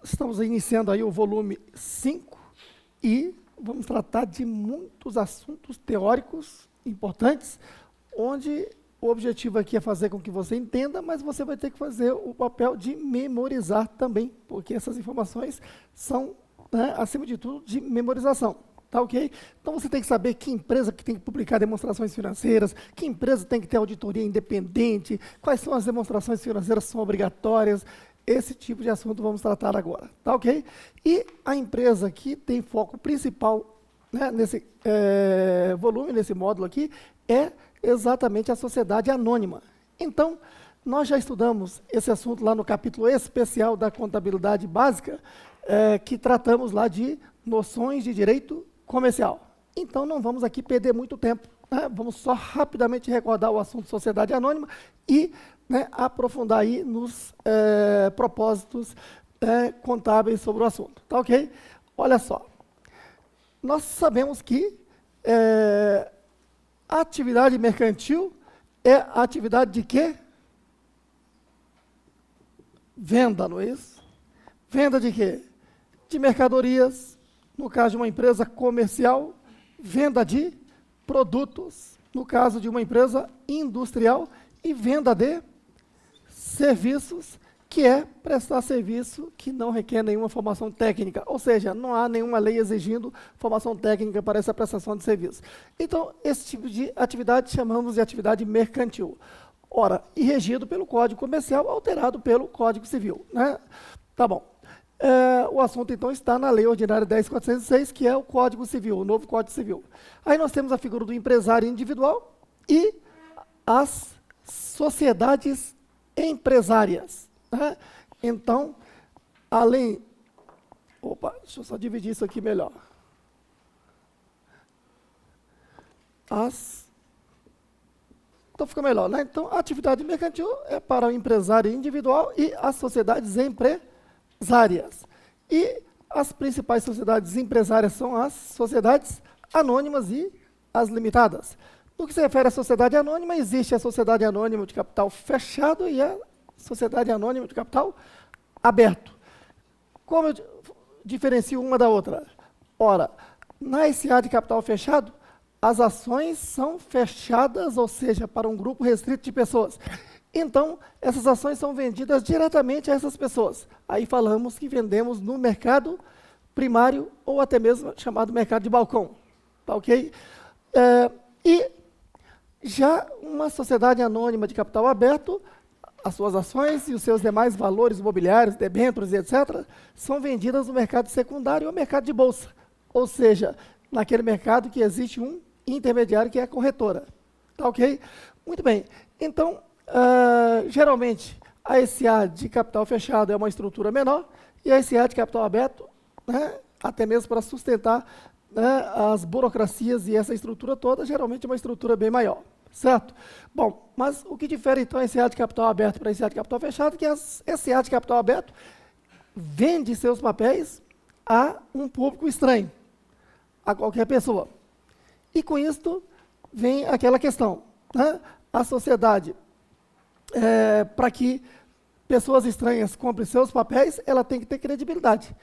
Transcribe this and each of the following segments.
estamos iniciando aí o volume 5 e vamos tratar de muitos assuntos teóricos importantes, onde o objetivo aqui é fazer com que você entenda, mas você vai ter que fazer o papel de memorizar também, porque essas informações são, né, acima de tudo, de memorização. Tá ok? Então você tem que saber que empresa que tem que publicar demonstrações financeiras, que empresa tem que ter auditoria independente, quais são as demonstrações financeiras que são obrigatórias. Esse tipo de assunto vamos tratar agora, tá ok? E a empresa que tem foco principal, né, nesse volume, nesse módulo aqui, é exatamente a sociedade anônima. Então, nós já estudamos esse assunto lá no capítulo especial da contabilidade básica, que tratamos lá de noções de direito comercial. Então, não vamos aqui perder muito tempo, né? Vamos só rapidamente recordar o assunto sociedade anônima e, né, aprofundar aí nos propósitos contábeis sobre o assunto. Tá ok? Olha só, nós sabemos que a atividade mercantil é a atividade de quê? Venda, não é isso? Venda de quê? De mercadorias, no caso de uma empresa comercial, venda de produtos, no caso de uma empresa industrial, e venda de serviços, que é prestar serviço que não requer nenhuma formação técnica, ou seja, não há nenhuma lei exigindo formação técnica para essa prestação de serviço. Então, esse tipo de atividade chamamos de atividade mercantil. Ora, e regido pelo Código Comercial, alterado pelo Código Civil, né? Tá bom. O assunto, então, está na Lei Ordinária 10.406, que é o Código Civil, o novo Código Civil. Aí nós temos a figura do empresário individual e as sociedades empresárias. Né? Então, além... Opa, deixa eu só dividir isso aqui melhor. Então fica melhor, né? Então, a atividade mercantil é para o empresário individual e as sociedades empresárias. E as principais sociedades empresárias são as sociedades anônimas e as limitadas. No que se refere à sociedade anônima, existe a sociedade anônima de capital fechado e a sociedade anônima de capital aberto. Como eu diferencio uma da outra? Ora, na SA de capital fechado, as ações são fechadas, ou seja, para um grupo restrito de pessoas. Então, essas ações são vendidas diretamente a essas pessoas. Aí falamos que vendemos no mercado primário ou até mesmo chamado mercado de balcão. Tá ok? E já uma sociedade anônima de capital aberto, as suas ações e os seus demais valores imobiliários, debêntures e etc., são vendidas no mercado secundário ou mercado de bolsa. Ou seja, naquele mercado que existe um intermediário que é a corretora. Tá ok? Muito bem. Então, geralmente, a SA de capital fechado é uma estrutura menor e a SA de capital aberto, né, até mesmo para sustentar, né, as burocracias e essa estrutura toda, geralmente é uma estrutura bem maior. Certo? Bom, mas o que difere então a SA de capital aberto para a SA de capital fechado é que a SA de capital aberto vende seus papéis a um público estranho, a qualquer pessoa. E com isto vem aquela questão, né? A sociedade, para que pessoas estranhas comprem seus papéis, ela tem que ter credibilidade.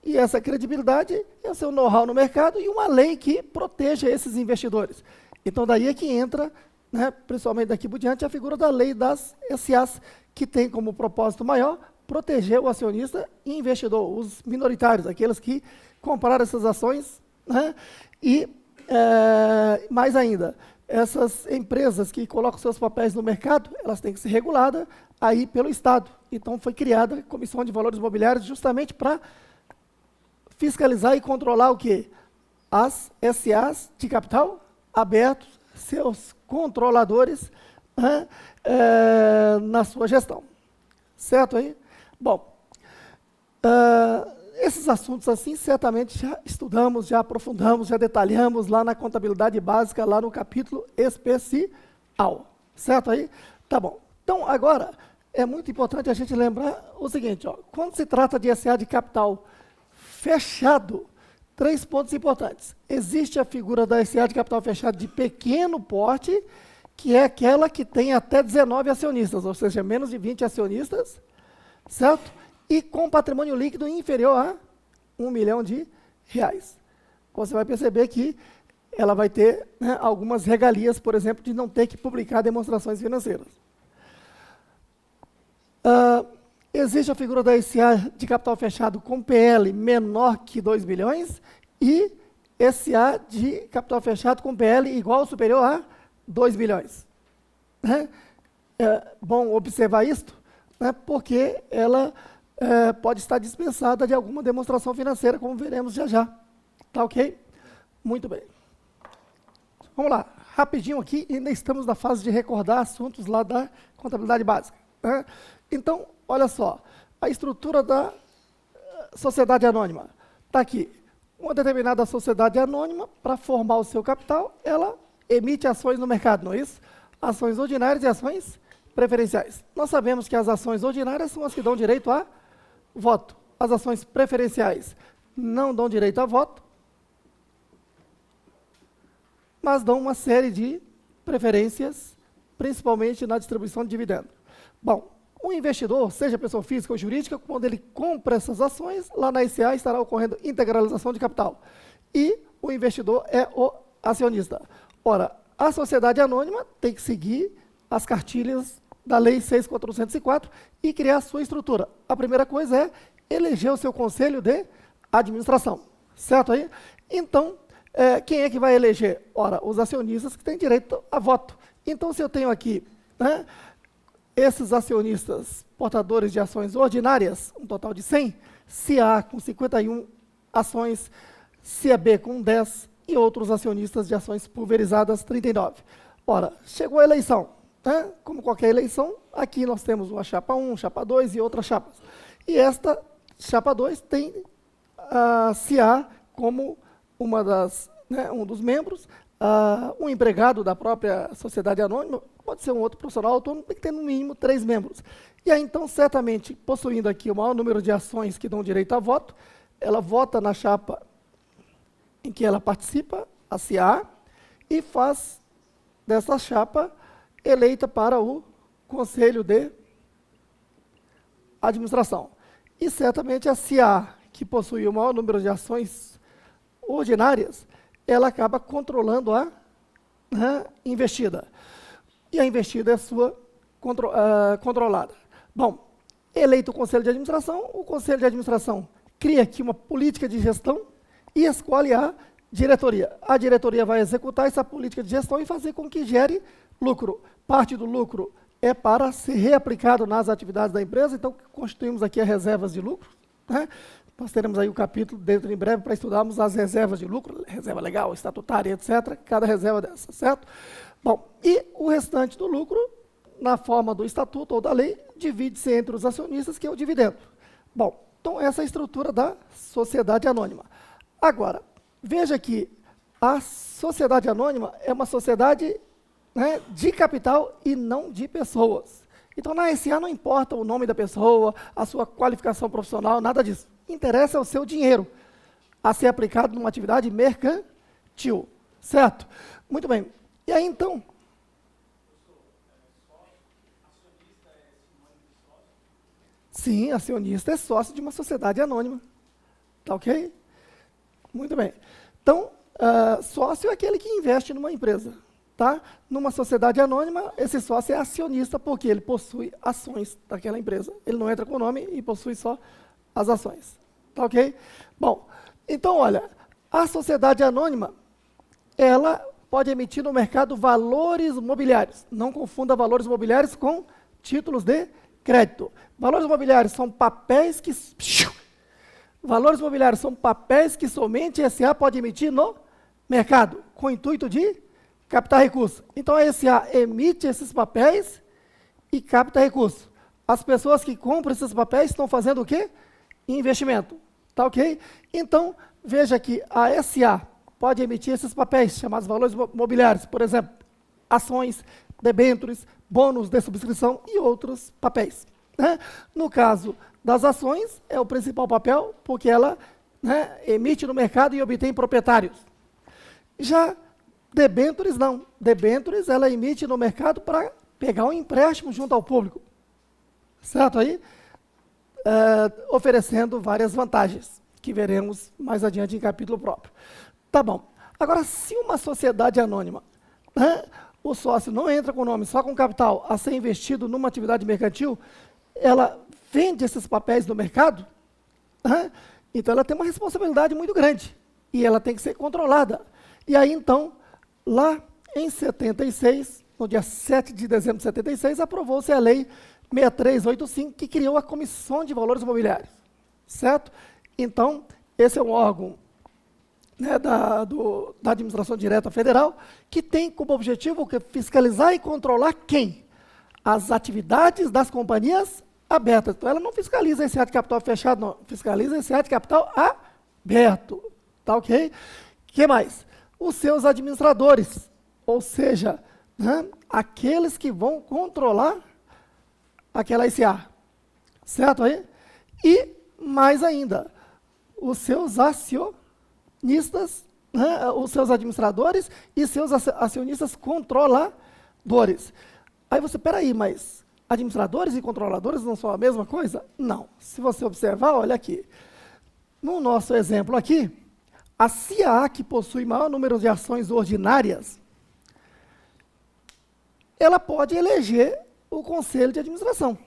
E essa credibilidade é o seu know-how no mercado e uma lei que proteja esses investidores. Então, daí é que entra, né, principalmente daqui por diante, a figura da lei das SAs, que tem como propósito maior proteger o acionista e investidor, os minoritários, aqueles que compraram essas ações, né, e, mais ainda, essas empresas que colocam seus papéis no mercado, elas têm que ser reguladas aí pelo Estado. Então, foi criada a Comissão de Valores Imobiliários justamente para fiscalizar e controlar o quê? As SAs de capital aberto, seus controladores, né, na sua gestão. Certo aí? Bom, esses assuntos assim, certamente já estudamos, já aprofundamos, já detalhamos lá na contabilidade básica, lá no capítulo especial. Certo aí? Tá bom. Então, agora, é muito importante a gente lembrar o seguinte, ó, quando se trata de SA de capital fechado, 3 pontos importantes. Existe a figura da SA de capital fechado de pequeno porte, que é aquela que tem até 19 acionistas, ou seja, menos de 20 acionistas, certo? e com patrimônio líquido inferior a R$ 1 milhão. Você vai perceber que ela vai ter, né, algumas regalias, por exemplo, de não ter que publicar demonstrações financeiras. Existe a figura da SA de capital fechado com PL menor que 2 bilhões e SA de capital fechado com PL igual ou superior a 2 bilhões. É bom observar isto, né, porque ela pode estar dispensada de alguma demonstração financeira, como veremos já já. Tá ok? Muito bem. Vamos lá, rapidinho aqui, ainda estamos na fase de recordar assuntos lá da contabilidade básica, né? Então, olha só, a estrutura da sociedade anônima. Está aqui. Uma determinada sociedade anônima, para formar o seu capital, ela emite ações no mercado, não é isso? Ações ordinárias e ações preferenciais. Nós sabemos que as ações ordinárias são as que dão direito a voto. As ações preferenciais não dão direito a voto, mas dão uma série de preferências, principalmente na distribuição de dividendos. Bom, o investidor, seja pessoa física ou jurídica, quando ele compra essas ações, lá na SA estará ocorrendo integralização de capital. E o investidor é o acionista. Ora, a sociedade anônima tem que seguir as cartilhas da Lei 6.404 e criar a sua estrutura. A primeira coisa é eleger o seu conselho de administração. Certo aí? Então, quem é que vai eleger? Ora, os acionistas que têm direito a voto. Então, se eu tenho aqui, né, esses acionistas portadores de ações ordinárias, um total de 100, CA com 51 ações, CAB com 10 e outros acionistas de ações pulverizadas, 39. Ora, chegou a eleição, né? Como qualquer eleição, aqui nós temos uma chapa 1, chapa 2 e outras chapas. E esta chapa 2 tem a CA como uma das, né, um dos membros, um empregado da própria sociedade anônima, pode ser um outro profissional autônomo, tem que ter no mínimo 3 membros. E aí, então, certamente, possuindo aqui o maior número de ações que dão direito a voto, ela vota na chapa em que ela participa, a CA, e faz dessa chapa eleita para o Conselho de Administração. E certamente a CA, que possui o maior número de ações ordinárias, ela acaba controlando a investida. E a investida é sua controlada. Bom, eleito o Conselho de Administração, o Conselho de Administração cria aqui uma política de gestão e escolhe a diretoria. A diretoria vai executar essa política de gestão e fazer com que gere lucro. Parte do lucro é para ser reaplicado nas atividades da empresa, então constituímos aqui as reservas de lucro, né? Nós teremos aí um capítulo dentro em breve para estudarmos as reservas de lucro, reserva legal, estatutária, etc., cada reserva dessa, certo? Bom, e o restante do lucro, na forma do estatuto ou da lei, divide-se entre os acionistas, que é o dividendo. Bom, então essa é a estrutura da sociedade anônima. Agora, veja que a sociedade anônima é uma sociedade, né, de capital e não de pessoas. Então, na SA não importa o nome da pessoa, a sua qualificação profissional, nada disso. Interessa o seu dinheiro a ser aplicado numa atividade mercantil, certo? Muito bem. E aí, então... Sim, acionista é sócio de uma sociedade anônima. Tá ok? Muito bem. Então, sócio é aquele que investe numa empresa. Tá? Numa sociedade anônima, esse sócio é acionista porque ele possui ações daquela empresa. Ele não entra com o nome e possui só as ações. Tá ok? Bom, então, olha, a sociedade anônima, ela pode emitir no mercado valores mobiliários. Não confunda valores mobiliários com títulos de crédito. Valores mobiliários são papéis que... Valores mobiliários são papéis que somente a SA pode emitir no mercado, com o intuito de captar recursos. Então, a SA emite esses papéis e capta recursos. As pessoas que compram esses papéis estão fazendo o quê? Investimento. Tá ok? Então, veja que a SA pode emitir esses papéis, chamados valores mobiliários, por exemplo, ações, debêntures, bônus de subscrição e outros papéis. Né? No caso das ações, é o principal papel, porque ela, né, emite no mercado e obtém proprietários. Já debêntures, não. Debêntures, ela emite no mercado para pegar um empréstimo junto ao público. Certo aí? oferecendo várias vantagens, que veremos mais adiante em capítulo próprio. Tá bom. Agora, se uma sociedade anônima, né, o sócio não entra com o nome, só com capital, a ser investido numa atividade mercantil, ela vende esses papéis no mercado, né, então ela tem uma responsabilidade muito grande, e ela tem que ser controlada. E aí, então, lá em 76, no dia 7 de dezembro de 76, aprovou-se a Lei 6385, que criou a Comissão de Valores Imobiliários, certo? Então, esse é um órgão, né, da Administração Direta Federal, que tem como objetivo fiscalizar e controlar quem? As atividades das companhias abertas. Então, ela não fiscaliza esse ato de capital fechado, não. Fiscaliza esse ato de capital aberto. Tá ok? O que mais? Os seus administradores, ou seja, né, aqueles que vão controlar aquela SA. Certo aí? E, mais ainda, os seus acionistas, né, os seus administradores e seus acionistas controladores. Aí você, peraí, mas administradores e controladores não são a mesma coisa? Não. Se você observar, olha aqui. No nosso exemplo aqui, a CIA, que possui maior número de ações ordinárias, ela pode eleger o conselho de administração,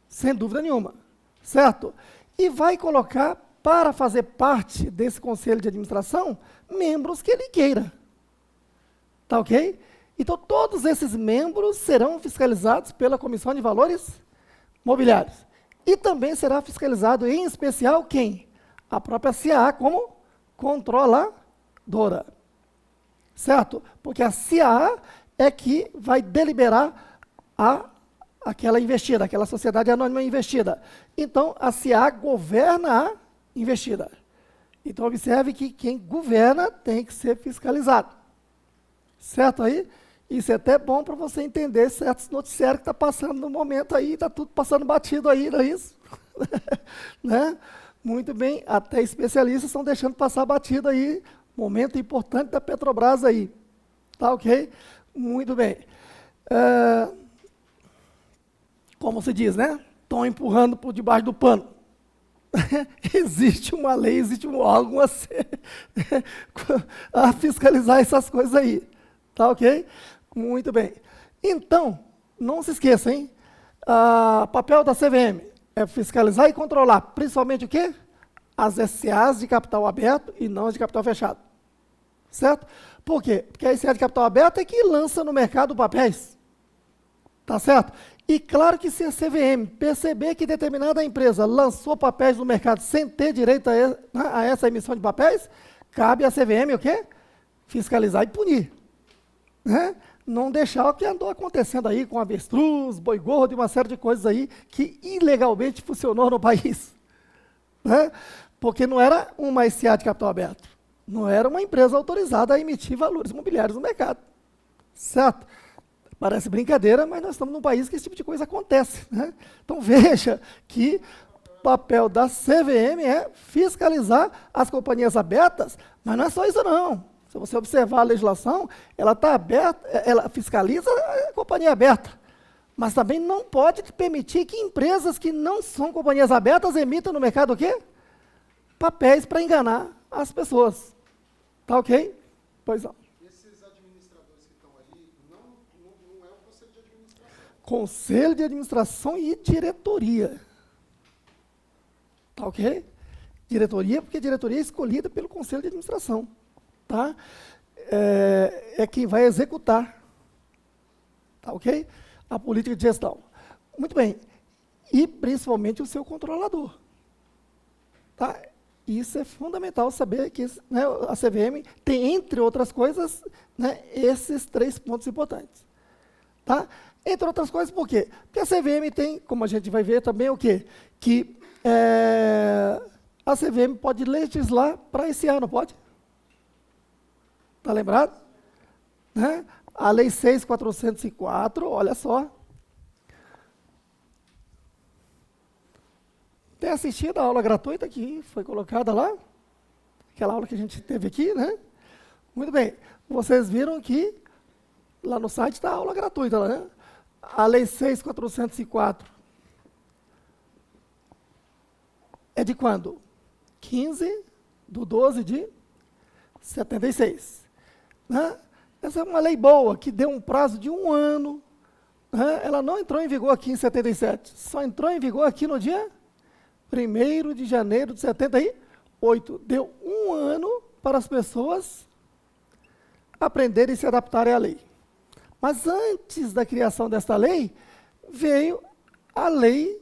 sem dúvida nenhuma, certo? E vai colocar, para fazer parte desse conselho de administração, membros que ele queira. Tá ok? Então, todos esses membros serão fiscalizados pela Comissão de Valores Mobiliários. E também será fiscalizado, em especial, quem? A própria CAA como controladora. Certo? Porque a CAA é que vai deliberar aquela investida, aquela sociedade anônima investida. Então, a CAA governa a investida. Então, observe que quem governa tem que ser fiscalizado. Certo aí? Isso é até bom para você entender certos noticiários que está passando no momento aí, está tudo passando batido aí, não é isso? Né? Muito bem, até especialistas estão deixando passar batido aí, momento importante da Petrobras aí. Tá ok? Muito bem. Como se diz, né? Estão empurrando por debaixo do pano. Existe uma lei, existe um órgão a fiscalizar essas coisas aí. Tá ok? Muito bem. Então, não se esqueça, hein? O papel da CVM é fiscalizar e controlar, principalmente o quê? As SAs de capital aberto e não as de capital fechado. Certo? Por quê? Porque a SA de capital aberto é que lança no mercado papéis. Tá certo? E claro que se a CVM perceber que determinada empresa lançou papéis no mercado sem ter direito a essa emissão de papéis, cabe à CVM o quê? Fiscalizar e punir. Né? Não deixar o que andou acontecendo aí com avestruz, boi gordo e uma série de coisas aí que ilegalmente funcionou no país. Né? Porque não era uma SA de capital aberto. Não era uma empresa autorizada a emitir valores imobiliários no mercado. Certo? Parece brincadeira, mas nós estamos num país que esse tipo de coisa acontece. Né? Então veja que o papel da CVM é fiscalizar as companhias abertas, mas não é só isso não. Se você observar a legislação, ela está aberta, ela fiscaliza a companhia aberta, mas também não pode permitir que empresas que não são companhias abertas emitam no mercado o quê? Papéis para enganar as pessoas. Tá ok? Pois não. Esses administradores que estão ali, não é o conselho de administração. Conselho de administração e diretoria. Tá ok? Diretoria, porque a diretoria é escolhida pelo conselho de administração. Tá? É quem vai executar, tá ok? A política de gestão. Muito bem. E principalmente o seu controlador. Tá? Isso é fundamental saber que, né, a CVM tem, entre outras coisas, né, esses 3 pontos importantes. Tá? Entre outras coisas, por quê? Porque a CVM tem, como a gente vai ver também, o quê? Que a CVM pode legislar para esse ano, pode? Está lembrado? Né? A Lei 6.404, olha só. Tem assistido a aula gratuita que foi colocada lá? Aquela aula que a gente teve aqui, né? Muito bem. Vocês viram que lá no site está a aula gratuita, né? A Lei 6.404 é de quando? 15/12/76. Né? Essa é uma lei boa, que deu um prazo de 1 ano. Né? Ela não entrou em vigor aqui em 77, só entrou em vigor aqui no dia 1º de janeiro de 78. Deu 1 ano para as pessoas aprenderem e se adaptarem à lei. Mas antes da criação desta lei, veio a lei